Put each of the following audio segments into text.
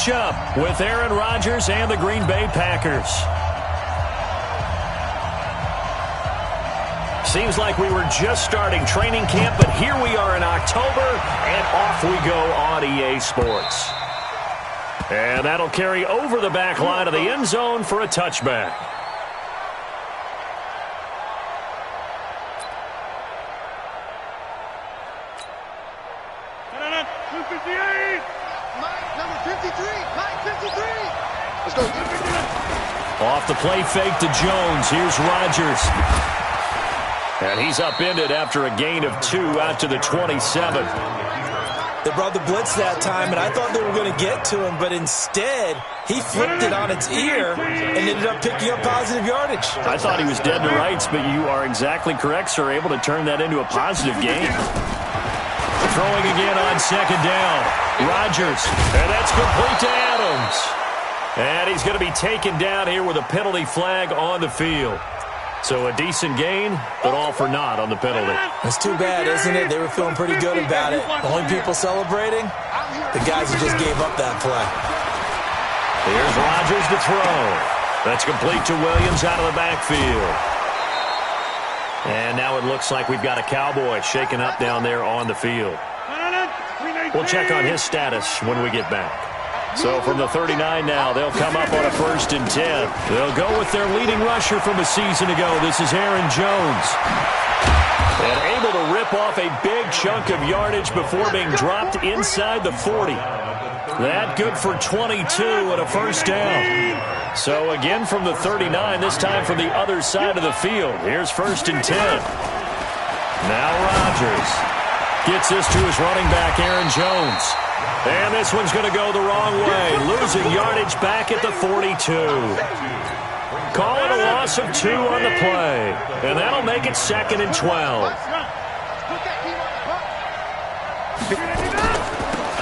Up with Aaron Rodgers and the Green Bay Packers. Seems like we were just starting training camp, but here we are in October, and off we go on EA Sports. And that'll carry over the back line of the end zone for a touchback. Off the play fake to Jones. Here's Rodgers. And he's upended after a gain of 2 out to the 27. They brought the blitz that time, and I thought they were going to get to him, but instead he flipped it on its ear and ended up picking up positive yardage. I thought he was dead to rights, but you are exactly correct, sir, able to turn that into a positive gain. Throwing again on second down. Rodgers, and that's complete to Adams. And he's going to be taken down here with a penalty flag on the field. So a decent gain, but all for naught on the penalty. That's too bad, isn't it? They were feeling pretty good about it. The only people celebrating, the guys who just gave up that play. Here's Rodgers to throw. That's complete to Williams out of the backfield. And now it looks like we've got a Cowboy shaken up down there on the field. We'll check on his status when we get back. So from the 39 now, they'll come up on a 1st and 10. They'll go with their leading rusher from a season ago. This is Aaron Jones. And able to rip off a big chunk of yardage before being dropped inside the 40. That good for 22 and a 1st down. So again from the 39, this time from the other side of the field. Here's 1st and 10. Now Rodgers gets this to his running back, Aaron Jones. And this one's going to go the wrong way. Losing yardage back at the 42. Call it a loss of 2 on the play. And that'll make it 2nd and 12.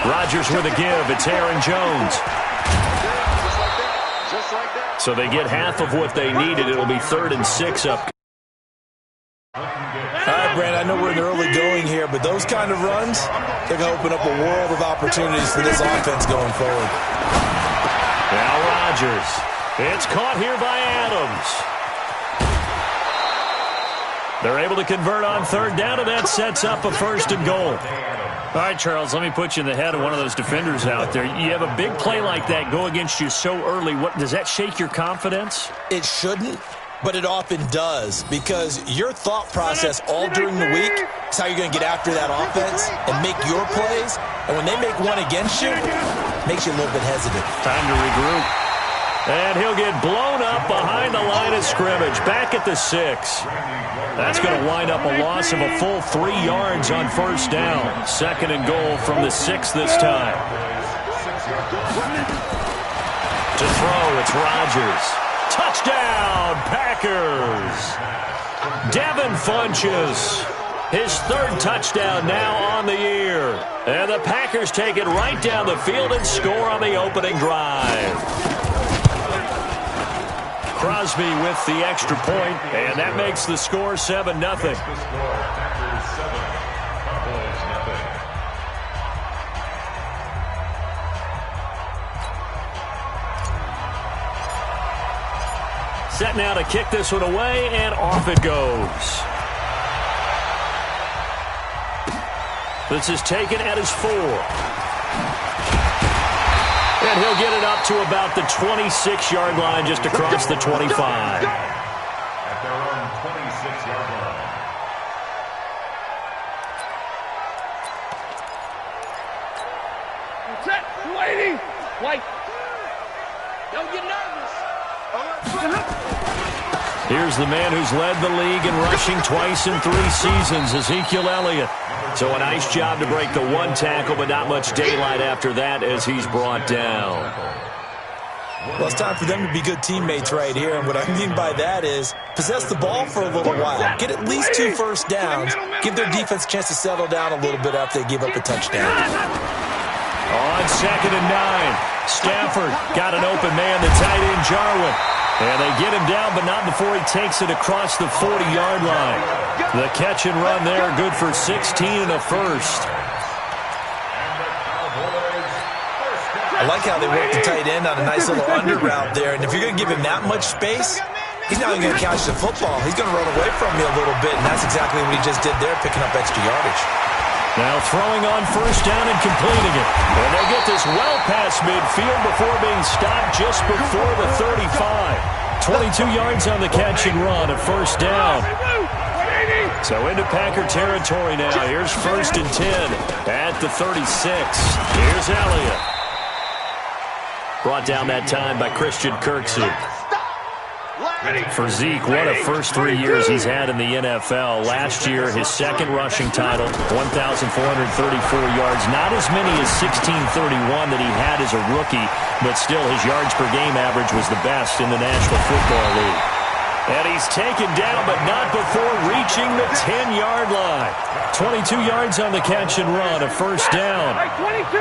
Rodgers with a give. It's Aaron Jones. So they get half of what they needed. It'll be 3rd and 6 up. All right, Brand, I know we're in the early going here, but those kind of runs, they're going to open up a world of opportunities for this offense going forward. Now Rodgers. It's caught here by Adams. They're able to convert on 3rd down, and that sets up a 1st and goal. All right, Charles, let me put you in the head of one of those defenders out there. You have a big play like that go against you so early. What does that shake your confidence? It shouldn't. But it often does, because your thought process all during the week is how you're going to get after that offense and make your plays. And when they make one against you, it makes you a little bit hesitant. Time to regroup. And he'll get blown up behind the line of scrimmage, back at the 6. That's going to wind up a loss of a full 3 yards on 1st down. 2nd and goal from the 6 this time. To throw, it's Rodgers. Touchdown, Packers. Devin Funchess, his 3rd touchdown now on the year. And the Packers take it right down the field and score on the opening drive. Crosby with the extra point, and that makes the score 7-0. Set now to kick this one away, and off it goes. This is taken at his 4. And he'll get it up to about the 26-yard line, just across the 25. At their own 26-yard line. Set, waiting, wait. Don't get nervous. Here's the man who's led the league in rushing twice in 3 seasons, Ezekiel Elliott. So a nice job to break the 1 tackle, but not much daylight after that as he's brought down. Well, it's time for them to be good teammates right here, and what I mean by that is possess the ball for a little while, get at least 2 first downs, give their defense a chance to settle down a little bit after they give up a touchdown. On 2nd and 9, Stafford got an open man, the tight end Jarwin. And they get him down, but not before he takes it across the 40-yard line. The catch and run there, good for 16 and a 1st. I like how they worked the tight end on a nice little under route there. And if you're going to give him that much space, he's not even going to catch the football. He's going to run away from you a little bit, and that's exactly what he just did there, picking up extra yardage. Now throwing on first down and completing it. And they get this well past midfield before being stopped just before the 35. 22 yards on the catch and run, a first down. So into Packer territory now. Here's first and 10 at the 36. Here's Elliott. Brought down that time by Christian Kirksey. For Zeke, what a first 3 years he's had in the NFL. Last year, his second rushing title, 1,434 yards. Not as many as 1,631 that he had as a rookie, but still his yards per game average was the best in the National Football League. And he's taken down, but not before reaching the 10-yard line. 22 yards on the catch and run, a first down. 22!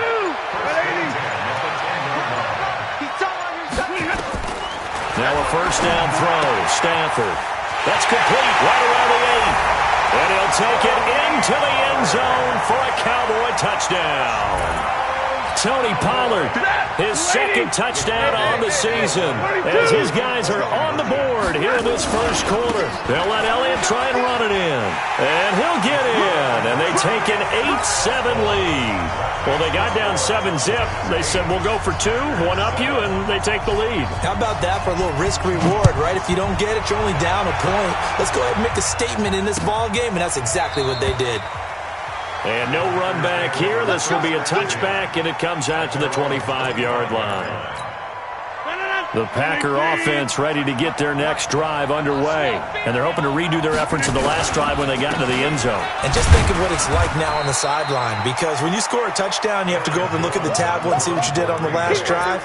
Now a first down throw. Stafford. That's complete right around the 8. And he'll take it into the end zone for a Cowboy touchdown. Tony Pollard, his second touchdown on the season, as his guys are on the board here in this first quarter. They'll let Elliott try and run it in, and he'll get in, and they take an 8-7 lead. Well, they got down 7-zip. They said, we'll go for 2, one up you, and they take the lead. How about that for a little risk-reward, right? If you don't get it, you're only down a point. Let's go ahead and make a statement in this ball game, and that's exactly what they did. And no run back here. This will be a touchback, and it comes out to the 25-yard line. The Packer offense ready to get their next drive underway. And they're hoping to redo their efforts in the last drive when they got into the end zone. And just think of what it's like now on the sideline. Because when you score a touchdown, you have to go over and look at the tablet and see what you did on the last drive.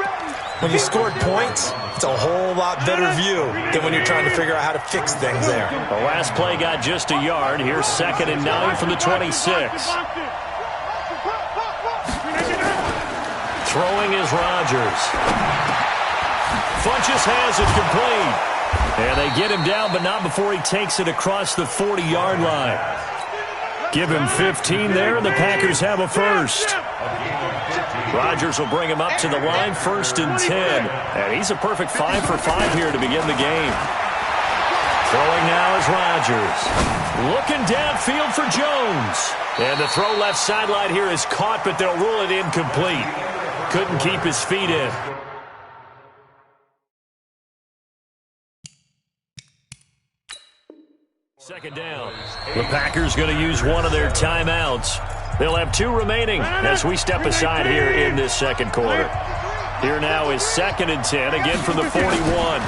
When you scored points, it's a whole lot better view than when you're trying to figure out how to fix things there. The last play got just a yard. Here's 2nd and 9 from the 26. Throwing is Rodgers. Funches has it complete. And they get him down, but not before he takes it across the 40-yard line. Give him 15 there, and the Packers have a first. Rodgers will bring him up to the line, 1st and 10. And he's a perfect 5 for 5 here to begin the game. Throwing now is Rodgers. Looking downfield for Jones. And the throw left sideline here is caught, but they'll rule it incomplete. Couldn't keep his feet in. Second down. The Packers going to use one of their timeouts. They'll have 2 remaining as we step aside here in this second quarter. Here now is 2nd and 10, again from the 41.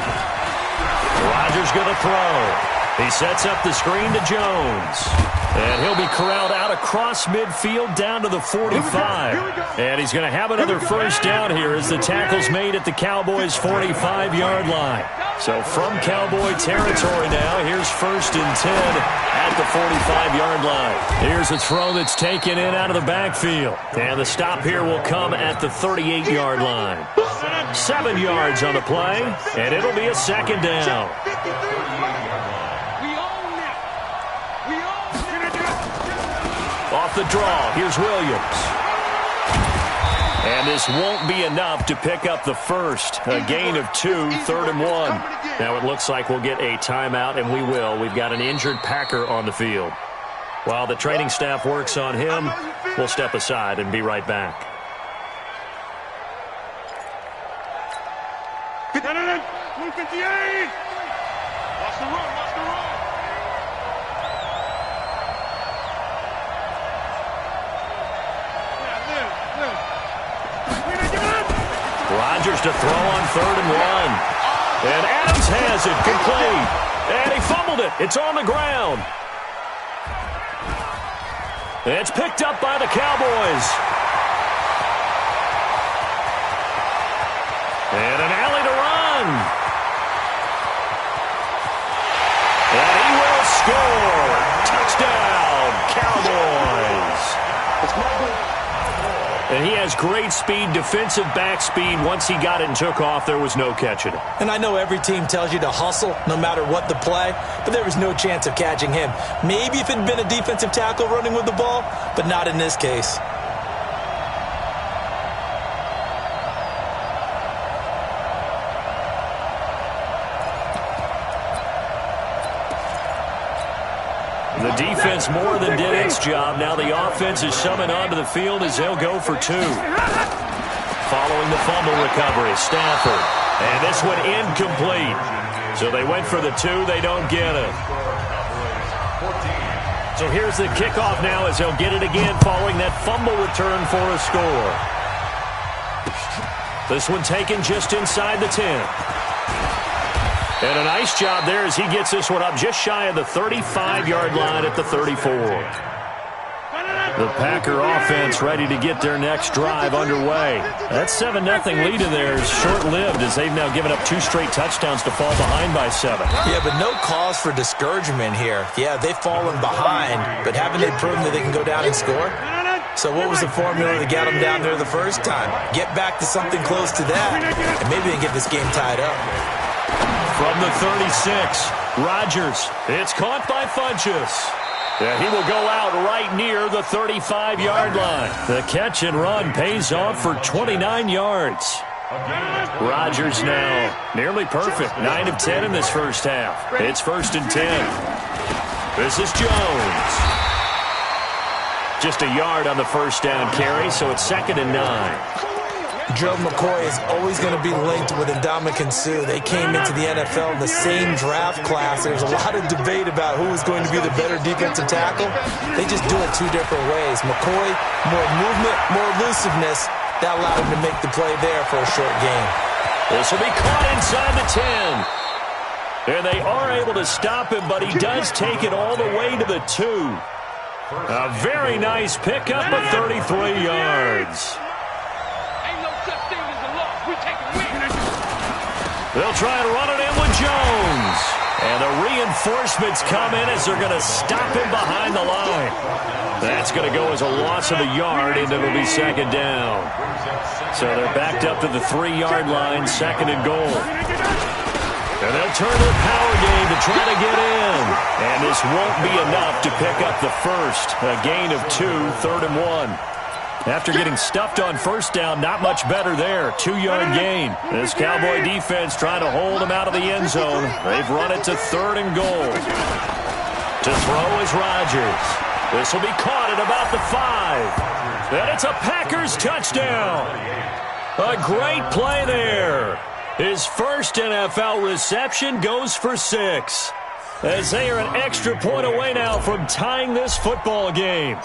Rodgers going to throw. He sets up the screen to Jones. And he'll be corralled out across midfield down to the 45. And he's going to have another first down here as the tackle's made at the Cowboys' 45-yard line. So from Cowboy territory now, here's 1st and 10 at the 45-yard line. Here's a throw that's taken in out of the backfield. And the stop here will come at the 38-yard line. 7 yards on the play, and it'll be a 2nd down. Off the draw, here's Williams. And this won't be enough to pick up the first. A gain of 2, 3rd and 1. Now it looks like we'll get a timeout, and we will. We've got an injured Packer on the field. While the training staff works on him, we'll step aside and be right back. 58! Watch the run, watch the run. Rodgers to throw on 3rd and 1. And Adams has it complete. And he fumbled it. It's on the ground. It's picked up by the Cowboys. And an alley to run. And he will score. Touchdown, Cowboys. And he has great speed, defensive back speed. Once he got it and took off, there was no catching it. And I know every team tells you to hustle no matter what the play, but there was no chance of catching him. Maybe if it had been a defensive tackle running with the ball, but not in this case. The defense more than did its job. Now the offense is summoned onto the field as they'll go for 2. Following the fumble recovery, Stafford. And this one incomplete. So they went for the 2. They don't get it. So here's the kickoff now as they'll get it again following that fumble return for a score. This one taken just inside the 10. And a nice job there as he gets this one up just shy of the 35-yard line at the 34. The Packer offense ready to get their next drive underway. That 7-0 lead in there is short-lived as they've now given up 2 straight touchdowns to fall behind by 7. Yeah, but no cause for discouragement here. Yeah, they've fallen behind, but haven't they proven that they can go down and score? So what was the formula that got them down there the first time? Get back to something close to that, and maybe they can get this game tied up. From the 36, Rodgers. It's caught by Funchess. Yeah, he will go out right near the 35-yard line. The catch and run pays off for 29 yards. Rodgers now nearly perfect. 9 of 10 in this first half. It's 1st and 10. This is Jones. Just a yard on the first down carry, so it's 2nd and 9. Joe McCoy is always going to be linked with Ndamukong Suh. They came into the NFL in the same draft class. There's a lot of debate about who is going to be the better defensive tackle. They just do it 2 different ways. McCoy, more movement, more elusiveness. That allowed him to make the play there for a short gain. This will be caught inside the 10. And they are able to stop him, but he does take it all the way to the 2. A very nice pickup of 33 yards. They'll try and run it in with Jones. And the reinforcements come in as they're going to stop him behind the line. That's going to go as a loss of a yard, and it'll be 2nd down. So they're backed up to the 3-yard line, 2nd and goal. And they'll turn their power game to try to get in. And this won't be enough to pick up the first. A gain of 2, 3rd and 1. After getting stuffed on first down, not much better there. 2-yard gain. This Cowboy defense trying to hold him out of the end zone. They've run it to 3rd and goal. To throw is Rodgers. This will be caught at about the 5. And it's a Packers touchdown. A great play there. His first NFL reception goes for 6. As they are an extra point away now from tying this football game.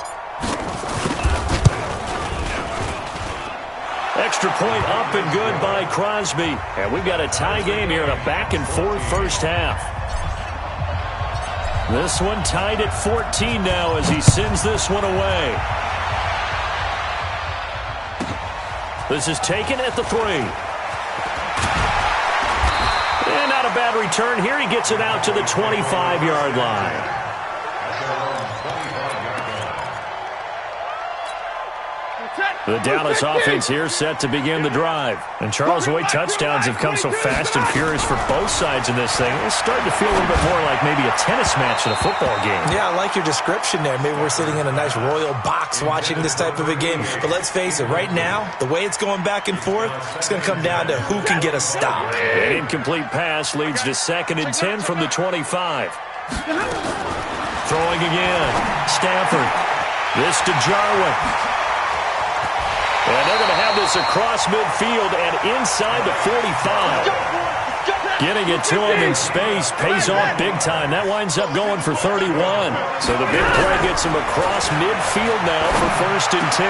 Extra point up and good by Crosby. And we've got a tie game here in a back-and-forth first half. This one tied at 14 now as he sends this one away. This is taken at the 3. And not a bad return here. He gets it out to the 25-yard line. The Dallas offense here set to begin the drive. And Charles, the way touchdowns have come so fast and furious for both sides in this thing, it's starting to feel a little bit more like maybe a tennis match in a football game. Yeah, I like your description there. Maybe we're sitting in a nice royal box watching this type of a game. But let's face it, right now, the way it's going back and forth, it's going to come down to who can get a stop. An incomplete pass leads to 2nd and 10 from the 25. Throwing again. Stafford. This to Jarwin. And they're going to have this across midfield and inside the 45. Getting it to him in space pays off big time. That winds up going for 31. So the big play gets him across midfield now for 1st and 10.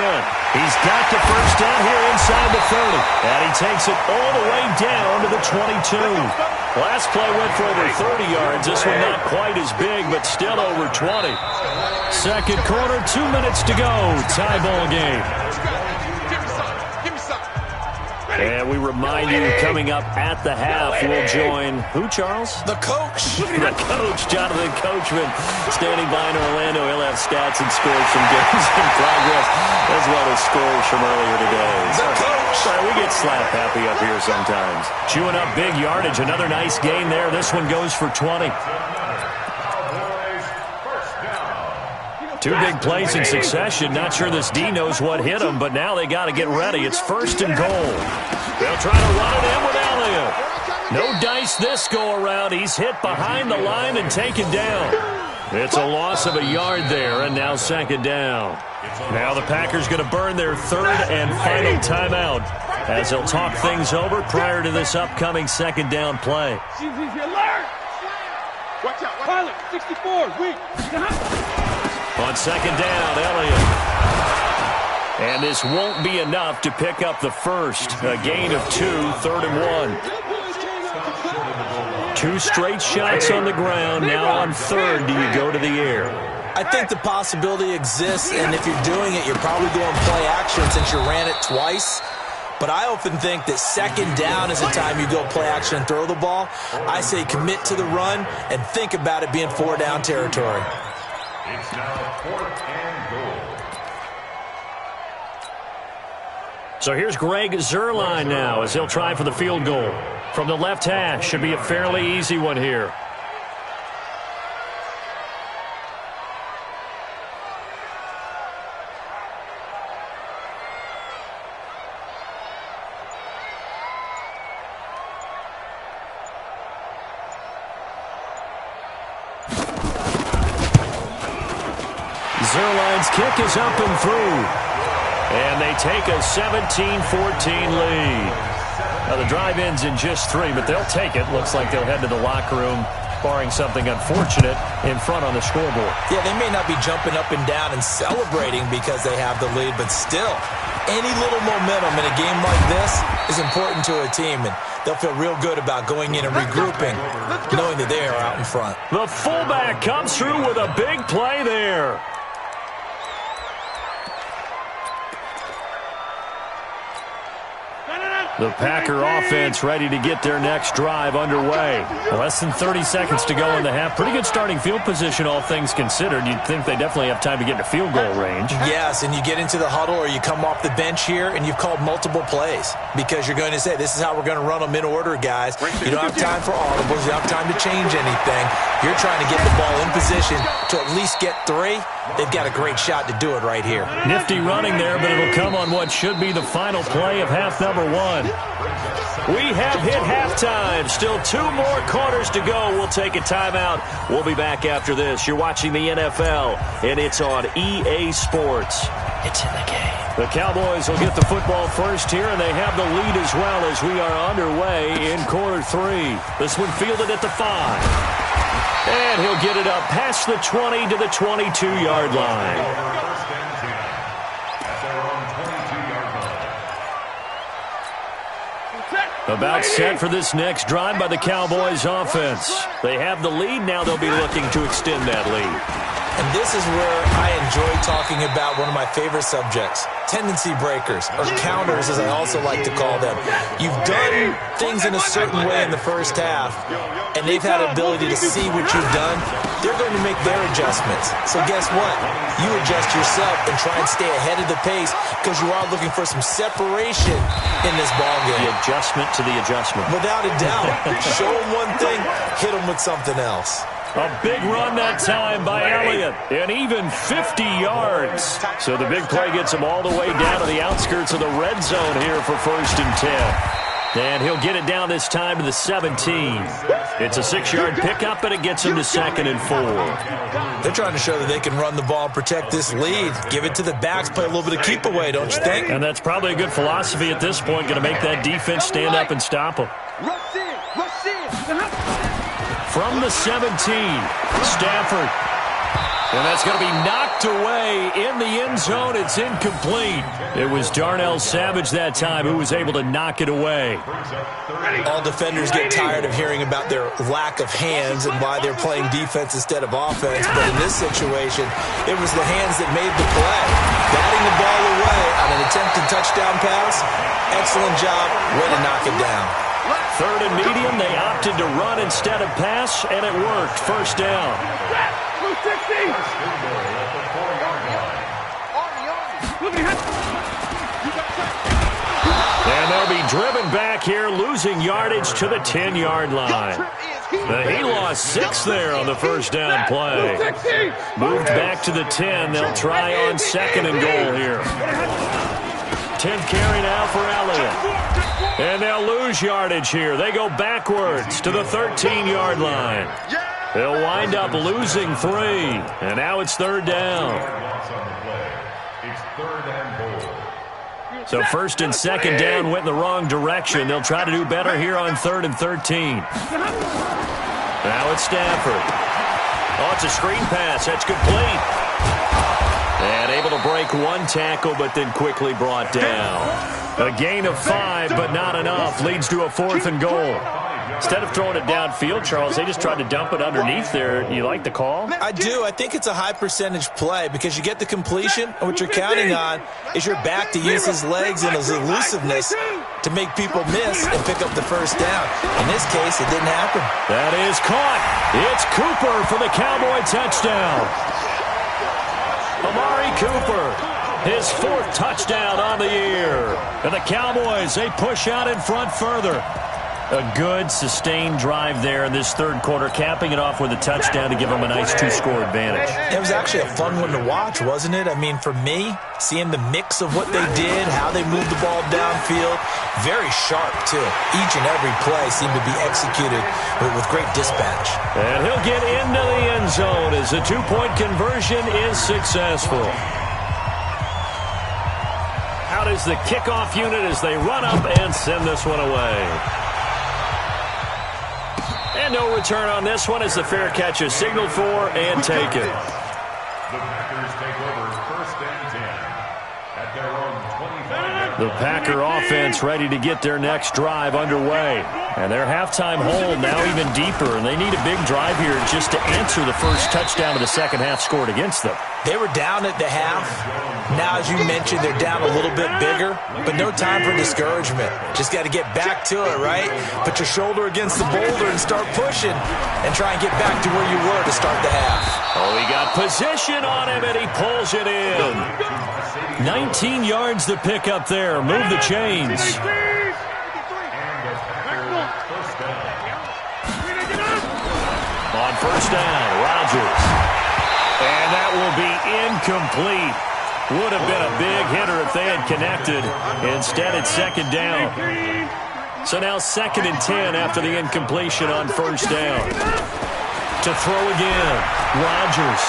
He's got the first down here inside the 30. And he takes it all the way down to the 22. Last play went for over 30 yards. This one not quite as big, but still over 20. Second quarter, 2 minutes to go. Tie ball game. And we remind you, coming up at the half, we'll join who, Charles? The coach. The coach, Jonathan Coachman, standing by in Orlando. He'll have stats and scores from games in progress, as well as scores from earlier today. The coach. Sorry, we get slap happy up here sometimes. Chewing up big yardage. Another nice gain there. This one goes for 20. 2 big plays in succession. Not sure this D knows what hit him, but now they got to get ready. It's 1st and goal. They'll try to run it in with Elliott. No dice this go around. He's hit behind the line and taken down. It's a loss of a yard there, and now second down. Now the Packers going to burn their third and final timeout as they'll talk things over prior to this upcoming second down play. Watch out. Pilot, 64, weak. On second down, Elliott. And this won't be enough to pick up the first. A gain of 2, 3rd and 1. 2 straight shots on the ground. Now on third, do you go to the air? I think the possibility exists, and if you're doing it, you're probably going play action since you ran it twice. But I often think that second down is the time you go play action and throw the ball. I say commit to the run and think about it being 4 down territory. It's now 4th and goal. So here's Greg Zuerlein now as he'll try for the field goal. From the left hash, should be a fairly easy one here. Zuerlein's kick is up and through. And they take a 17-14 lead. Now the drive ends in just 3, but they'll take it. Looks like they'll head to the locker room, barring something unfortunate, in front on the scoreboard. Yeah, they may not be jumping up and down and celebrating because they have the lead, but still, any little momentum in a game like this is important to a team, and they'll feel real good about going in and regrouping, knowing that they are out in front. The fullback comes through with a big play there. The Packer offense ready to get their next drive underway. Less than 30 seconds to go in the half. Pretty good starting field position, all things considered. You'd think they definitely have time to get to field goal range. Yes, and you get into the huddle or you come off the bench here and you've called multiple plays because you're going to say, this is how we're going to run them in order, guys. You don't have time for audibles. You don't have time to change anything. You're trying to get the ball in position to at least get 3. They've got a great shot to do it right here. Nifty running there, but it'll come on what should be the final play of half number 1. We have hit halftime. Still 2 more quarters to go. We'll take a timeout. We'll be back after this. You're watching the NFL, and it's on EA Sports. It's in the game. The Cowboys will get the football first here, and they have the lead as well as we are underway in quarter 3. This one fielded at the 5. And he'll get it up past the 20 to the 22-yard line. About set for this next drive by the Cowboys offense. They have the lead. Now they'll be looking to extend that lead. And this is where I enjoy talking about one of my favorite subjects, tendency breakers, or counters as I also like to call them. You've done things in a certain way in the first half, and they've had the ability to see what you've done. They're going to make their adjustments. So guess what? You adjust yourself and try and stay ahead of the pace because you are looking for some separation in this ballgame. The adjustment to the adjustment. Without a doubt. Show them one thing, hit them with something else. A big run that time by Elliott, and even 50 yards. So the big play gets him all the way down to the outskirts of the red zone here for 1st and 10. And he'll get it down this time to the 17. It's a 6-yard pickup, and it gets him to 2nd and 4. They're trying to show that they can run the ball and protect this lead. Give it to the backs, play a little bit of keep away, don't you think? And that's probably a good philosophy at this point, going to make that defense stand up and stop them. From the 17, Stafford. And that's going to be knocked away in the end zone. It's incomplete. It was Darnell Savage that time who was able to knock it away. All defenders get tired of hearing about their lack of hands and why they're playing defense instead of offense. But in this situation, it was the hands that made the play. Batting the ball away on an attempted touchdown pass. Excellent job. Way to knock it down. 3rd and medium, they opted to run instead of pass, and it worked. 1st down. And they'll be driven back here, losing yardage to the 10-yard line. He lost 6 there on the 1st down play. Moved back to the 10. They'll try on 2nd and goal here. 10th carry now for Elliott. And they'll lose yardage here. They go backwards to the 13-yard line. They'll wind up losing 3, and now it's 3rd down. It's 3rd and goal. So 1st and 2nd down went in the wrong direction. They'll try to do better here on 3rd and 13. Now it's Stafford. Oh, it's a screen pass. That's complete. And able to break 1 tackle, but then quickly brought down. A gain of 5, but not enough. Leads to a 4th and goal. Instead of throwing it downfield, Charles, they just tried to dump it underneath there. You like the call? I do. I think it's a high-percentage play because you get the completion, and what you're counting on is your back to use his legs and his elusiveness to make people miss and pick up the 1st down. In this case, it didn't happen. That is caught. It's Cooper for the Cowboy touchdown. Amari Cooper, his 4th touchdown on the year. And the Cowboys, they push out in front further. A good, sustained drive there in this 3rd quarter, capping it off with a touchdown to give them a nice 2-score advantage. It was actually a fun one to watch, wasn't it? I mean, for me, seeing the mix of what they did, how they moved the ball downfield, very sharp, too. Each and every play seemed to be executed with great dispatch. And he'll get into the end zone as the 2-point conversion is successful. Out is the kickoff unit as they run up and send this one away. And no return on this one as the fair catch is signaled for and taken. The Packers take over 1st and 10 at their own 25. The Packer offense ready to get their next drive underway. And their halftime hole now even deeper, and they need a big drive here just to answer the first touchdown of the second half scored against them. They were down at the half. Now, as you mentioned, they're down a little bit bigger, but no time for discouragement. Just got to get back to it, right? Put your shoulder against the boulder and start pushing and try and get back to where you were to start the half. Oh, he got position on him, and he pulls it in. 19 yards to pick up there. Move the chains. On 1st down, Rodgers. And that will be incomplete. Would have been a big hitter if they had connected. Instead, it's 2nd down. So now 2nd and 10 after the incompletion on 1st down. To throw again, Rodgers.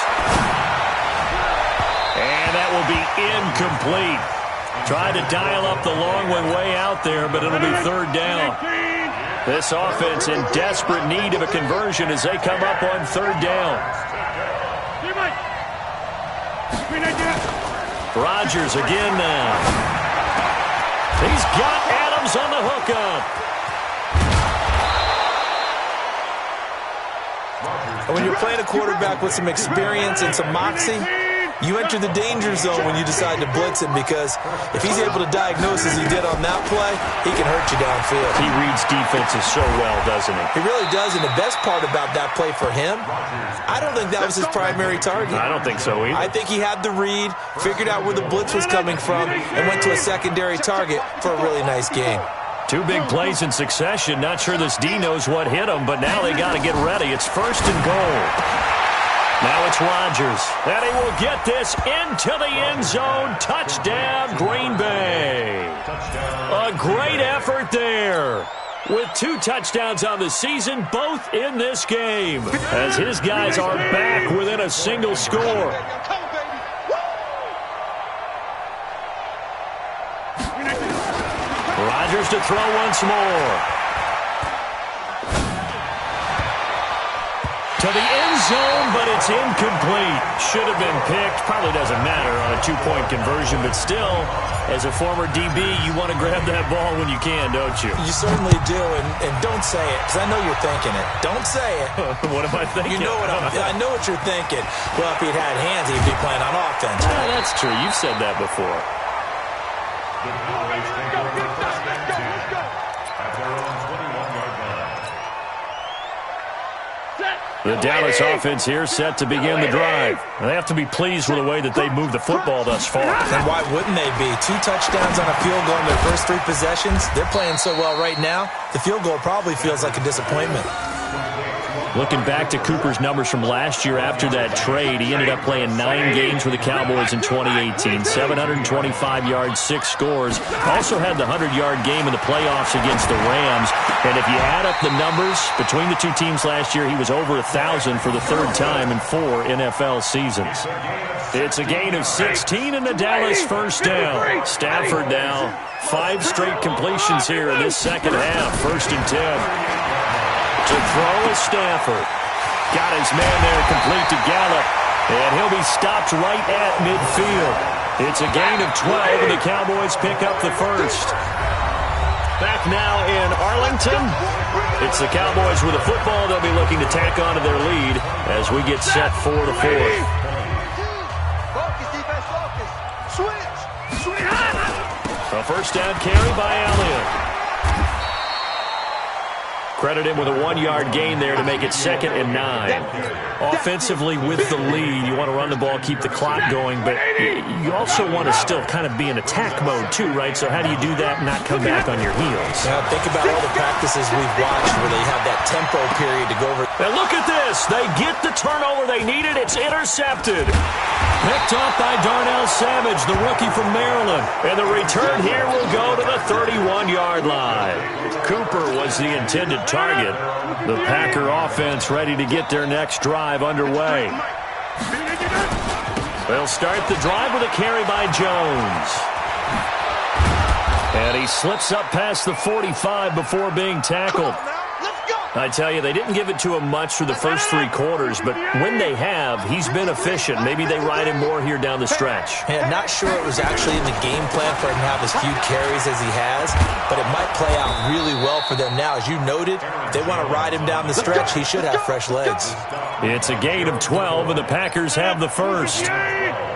And that will be incomplete. Tried to dial up the long one way out there, but it'll be 3rd down. This offense in desperate need of a conversion as they come up on 3rd down. Rodgers again now. He's got Adams on the hookup. When you're playing a quarterback with some experience and some moxie, you enter the danger zone when you decide to blitz him because if he's able to diagnose as he did on that play, he can hurt you downfield. He reads defenses so well, doesn't he? He really does, and the best part about that play for him, I don't think that was his primary target. I don't think so either. I think he had the read, figured out where the blitz was coming from, and went to a secondary target for a really nice gain. 2 big plays in succession. Not sure this D knows what hit him, but now they got to get ready. It's 1st and goal. Now it's Rodgers, and he will get this into the end zone. Touchdown, Green Bay. A great effort there. With 2 touchdowns on the season, both in this game, as his guys are back within a single score. Rodgers to throw once more. To the end zone, but it's incomplete. Should have been picked. Probably doesn't matter on a 2-point conversion, but still, as a former DB, you want to grab that ball when you can, don't you? You certainly do, and don't say it, because I know you're thinking it. Don't say it. What am I thinking? You know what I know what you're thinking. Well, if he'd had hands, he'd be playing on offense. That's true. You've said that before. The Cowboys take over 1st and 10 at their own 21-yard line. The Dallas offense here set to begin the drive. They have to be pleased with the way that they moved the football thus far. And why wouldn't they be? 2 touchdowns on a field goal in their first 3 possessions. They're playing so well right now, the field goal probably feels like a disappointment. Looking back to Cooper's numbers from last year after that trade, he ended up playing 9 games for the Cowboys in 2018. 725 yards, 6 scores. Also had the 100-yard game in the playoffs against the Rams. And if you add up the numbers between the two teams last year, he was over 1,000 for the 3rd time in 4 NFL seasons. It's a gain of 16 in the Dallas first down. Stafford now 5 straight completions here in this second half. 1st and 10. To throw is Stafford. Got his man there complete to Gallup. And he'll be stopped right at midfield. It's a gain of 12, and the Cowboys pick up the first. Back now in Arlington. It's the Cowboys with a football. They'll be looking to tack onto their lead as we get set for the 4th. Focus, defense, focus. Switch. A first down carry by Elliott. Credit him with a 1-yard gain there to make it 2nd and 9. Offensively with the lead, you want to run the ball, keep the clock going, but you also want to still kind of be in attack mode too, right? So how do you do that and not come back on your heels? Now think about all the practices we've watched where they have that tempo period to go over. And look at this. They get the turnover they needed. It's intercepted. Picked off by Darnell Savage, the rookie from Maryland. And the return here will go to the 31-yard line. Cooper was the intended target. The Packer offense ready to get their next drive underway. They'll start the drive with a carry by Jones. And he slips up past the 45 before being tackled. I tell you, they didn't give it to him much for the first 3 quarters, but when they have, he's been efficient. Maybe they ride him more here down the stretch. Yeah, not sure it was actually in the game plan for him to have as few carries as he has, but it might play out really well for them now. As you noted, if they want to ride him down the stretch, he should have fresh legs. It's a gain of 12, and the Packers have the first.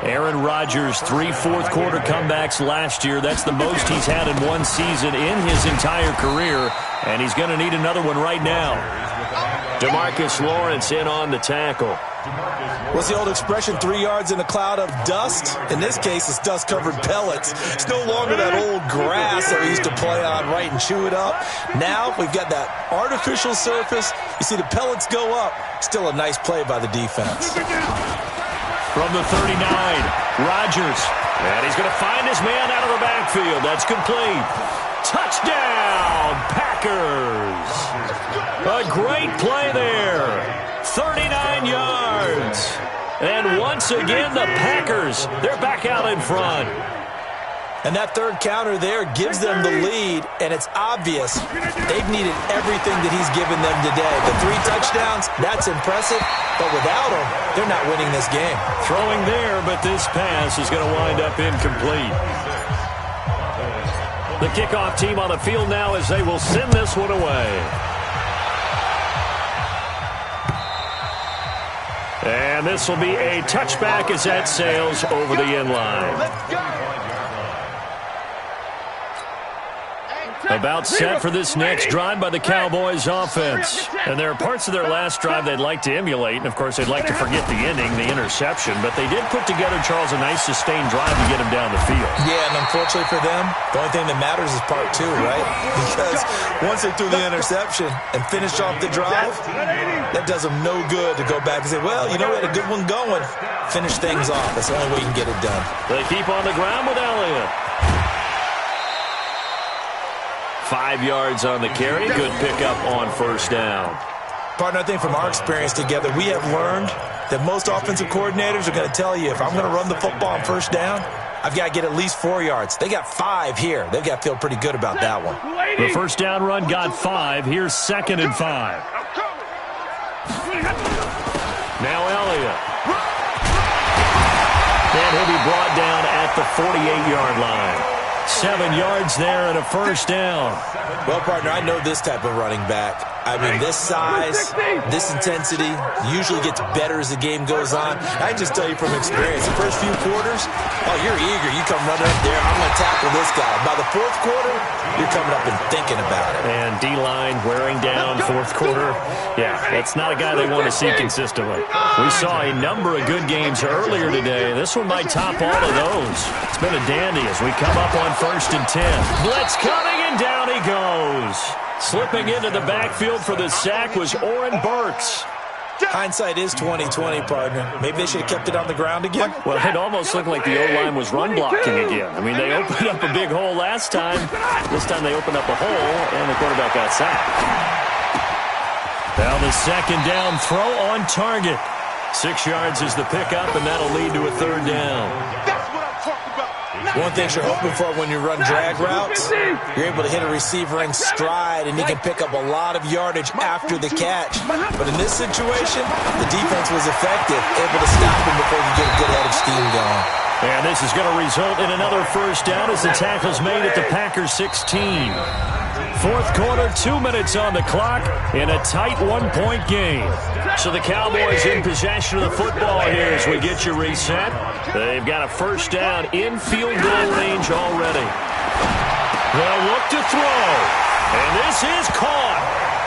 Aaron Rodgers, 3 fourth-quarter comebacks last year. That's the most he's had in one season in his entire career, and he's going to need another one right now. DeMarcus Lawrence in on the tackle. What's the old expression, 3 yards in a cloud of dust? In this case, it's dust-covered pellets. It's no longer that old grass that we used to play on, right, and chew it up. Now we've got that artificial surface. You see the pellets go up. Still a nice play by the defense. From the 39, Rodgers. And he's going to find his man out of the backfield. That's complete. Touchdown, Packers. A great play there. 39 yards. And once again, the Packers, they're back out in front. And that third counter there gives them the lead, and it's obvious they've needed everything that he's given them today. The 3 touchdowns, that's impressive, but without him, they're not winning this game. Throwing there, but this pass is going to wind up incomplete. The kickoff team on the field now as they will send this one away. And this will be a touchback as that sails over the end line. About set for this next drive by the Cowboys offense. And there are parts of their last drive they'd like to emulate. And, of course, they'd like to forget the ending, the interception. But they did put together, Charles, a nice sustained drive to get him down the field. Yeah, and unfortunately for them, the only thing that matters is part 2, right? Because once they threw the interception and finished off the drive, that does them no good to go back and say, well, you know, we had a good one going. Finish things off. That's the only way you can get it done. They keep on the ground with Elliott. 5 yards on the carry. Good pickup on first down. Partner, I think from our experience together, we have learned that most offensive coordinators are going to tell you, if I'm going to run the football on first down, I've got to get at least 4 yards. They got 5 here. They've got to feel pretty good about that one. The first down run got 5. Here's 2nd and 5. Now Elliott. And he'll be brought down at the 48-yard line. 7 yards there and a first down. Well, partner, I know this type of running back. I mean, this size, this intensity usually gets better as the game goes on. I can just tell you from experience, the first few quarters, oh, you're eager. You come running up there, I'm going to tackle this guy. By the 4th quarter, you're coming up and thinking about it. And D-line wearing down 4th quarter. Yeah, that's not a guy they want to see consistently. We saw a number of good games earlier today. This one might top all of those. It's been a dandy as we come up on 1st and 10. Blitz coming, and down he goes. Slipping into the backfield for the sack was Oren Burks. Hindsight is 20/20, partner. Maybe they should have kept it on the ground again. Well, it almost looked like the O-line was run blocking again. I mean, they opened up a big hole last time. This time they opened up a hole, and the quarterback got sacked. Now the second down throw on target. 6 yards is the pickup, and that'll lead to a third down. That's what I'm talking about. One thing you're hoping for when you run drag routes, you're able to hit a receiver in stride, and he can pick up a lot of yardage after the catch. But in this situation, the defense was effective, able to stop him before he get a good head of steam going. And this is going to result in another first down as the tackle's made at the Packers 16. Fourth quarter, 2 minutes on the clock in a tight one-point game. So the Cowboys in possession of the football here as we get you reset. They've got a first down in field goal range already. They'll look to throw. And this is caught.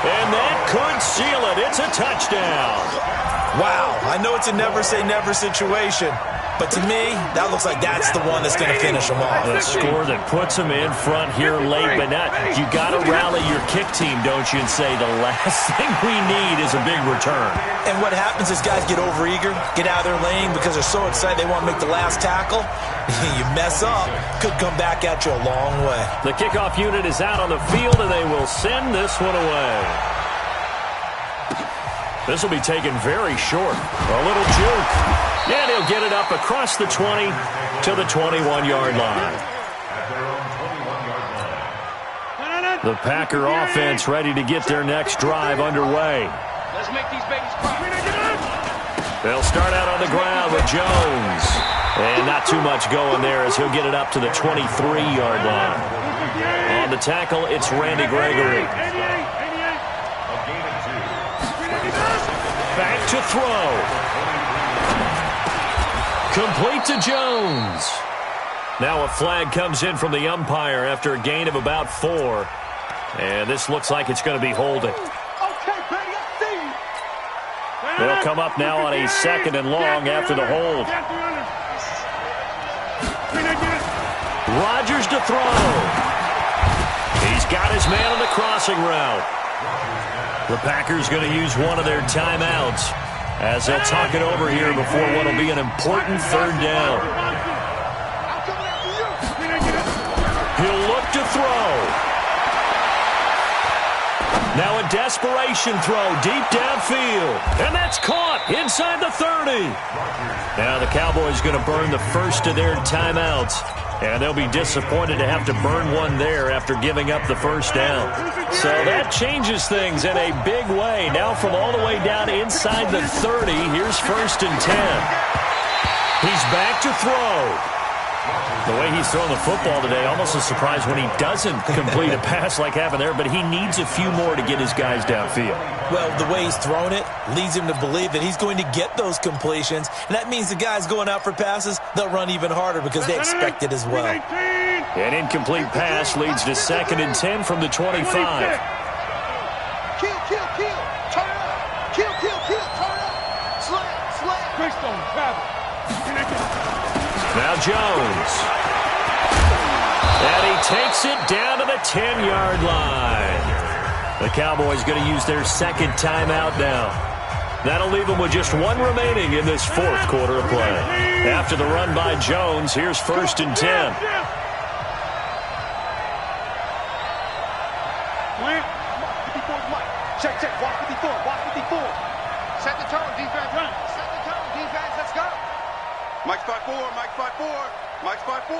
And that could seal it. It's a touchdown. Wow, I know it's a never-say-never situation, but to me, that looks like that's the one that's going to finish them off. A score that puts them in front here late, but not. You got to rally your kick team, don't you, and say the last thing we need is a big return. And what happens is guys get overeager, get out of their lane because they're so excited they want to make the last tackle. You mess up, could come back at you a long way. The kickoff unit is out on the field, and they will send this one away. This will be taken very short. A little juke. And he'll get it up across the 20 to the 21-yard line. The Packer offense ready to get their next drive underway. Let's make these babies cry. They'll start out on the ground with Jones. And not too much going there as he'll get it up to the 23-yard line. On the tackle, it's Randy Gregory. Back to throw. Complete to Jones. Now a flag comes in from the umpire after a gain of about 4. And this looks like it's going to be holding. They'll come up now on a second and long after the hold. Rodgers to throw. He's got his man on the crossing route. The Packers going to use one of their timeouts as they'll talk it over here before what will be an important third down. He'll look to throw. Now a desperation throw deep downfield. And that's caught inside the 30. Now the Cowboys going to burn the first of their timeouts. And they'll be disappointed to have to burn one there after giving up the first down. So that changes things in a big way. Now from all the way down inside the 30, here's 1st and 10. He's back to throw. The way he's throwing the football today, almost a surprise when he doesn't complete a pass like happened there, but he needs a few more to get his guys downfield. Well, the way he's thrown it leads him to believe that he's going to get those completions, and that means the guys going out for passes, they'll run even harder because they expect it as well. An incomplete pass leads to 2nd and 10 from the 25. Kill, kill, kill. Turn it up. Kill, kill, kill. Turn it up. Slam, slam. Greystone, travel. Now Jones. And he takes it down to the 10-yard line. The Cowboys going to use their second timeout now. That'll leave them with just one remaining in this fourth quarter of play. After the run by Jones, here's 1st and 10. Check, check. Watch 54. Watch 54. Set the tone, defense. Run. Set the tone, defense. Let's go. Mike spot 4. Mike spot 4. Mike spot 4.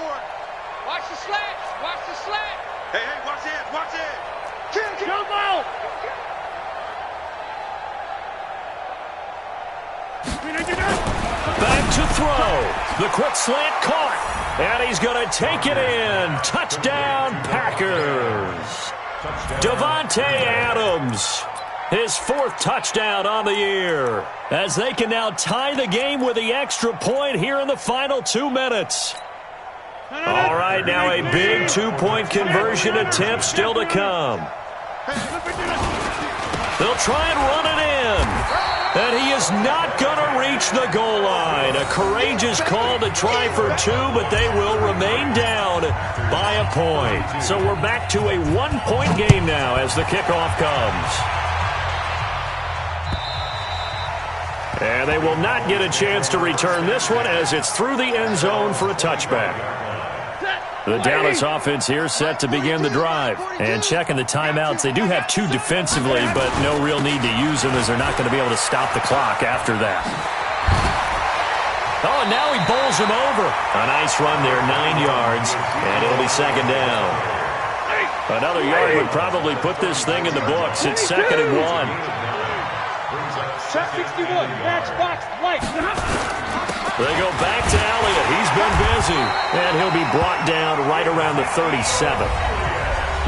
Watch the slant. Watch the slant. Hey, hey, watch it. Watch it. Kill, kill. Go. Back to throw. The quick slant caught. And he's going to take it in. Touchdown, Packers. Davante Adams, his 4th touchdown on the year, as they can now tie the game with the extra point here in the final 2 minutes. All right, now a big 2-point conversion attempt still to come. They'll try and run it in. And he is not going to reach the goal line. A courageous call to try for two, but they will remain down by a point. So we're back to a one-point game now as the kickoff comes. And they will not get a chance to return this one as it's through the end zone for a touchback. The Dallas offense here set to begin the drive. And checking the timeouts, they do have two defensively, but no real need to use them as they're not going to be able to stop the clock after that. Oh, and now he bowls him over. A nice run there, 9 yards, and it'll be second down. Another yard would probably put this thing in the books. It's 2nd and 1. Shot 61, match box, light. They go back to Elliott. He's been busy, and he'll be brought down right around the 37.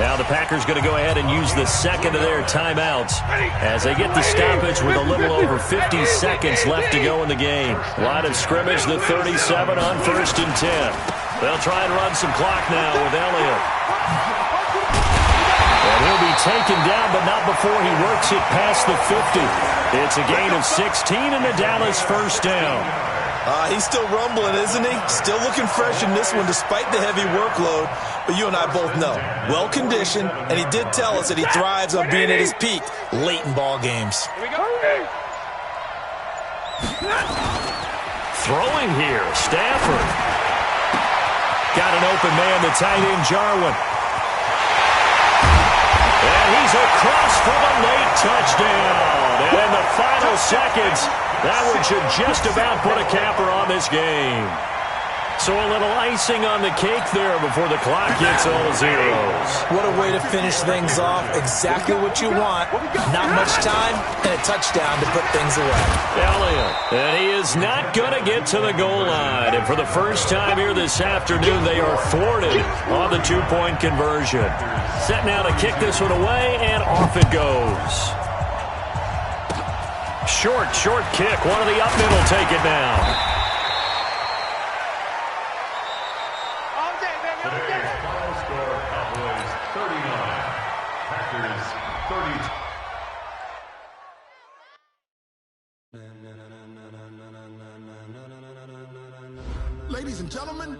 Now the Packers going to go ahead and use the second of their timeouts as they get the stoppage with a little over 50 seconds left to go in the game. Line of scrimmage, the 37 on 1st and 10. They'll try and run some clock now with Elliott. And he'll be taken down, but not before he works it past the 50. It's a gain of 16 and the Dallas first down. He's still rumbling, isn't he? Still looking fresh in this one despite the heavy workload. But you and I both know, well-conditioned, and he did tell us that he thrives on being at his peak late in ball games. Throwing here, Stafford. Got an open man, the tight end, Jarwin. And he's across for the late touchdown. And in the final seconds, that one should just about put a capper on this game. So a little icing on the cake there before the clock hits all zeros. What a way to finish things off. Exactly what you want. Not much time and a touchdown to put things away. Elliott. And he is not going to get to the goal line. And for the first time here this afternoon, they are thwarted on the two-point conversion. Set now to kick this one away, and off it goes. Short kick. One of the up middle take it now. Today's final score, Cowboys 39, Packers 32. Ladies and gentlemen,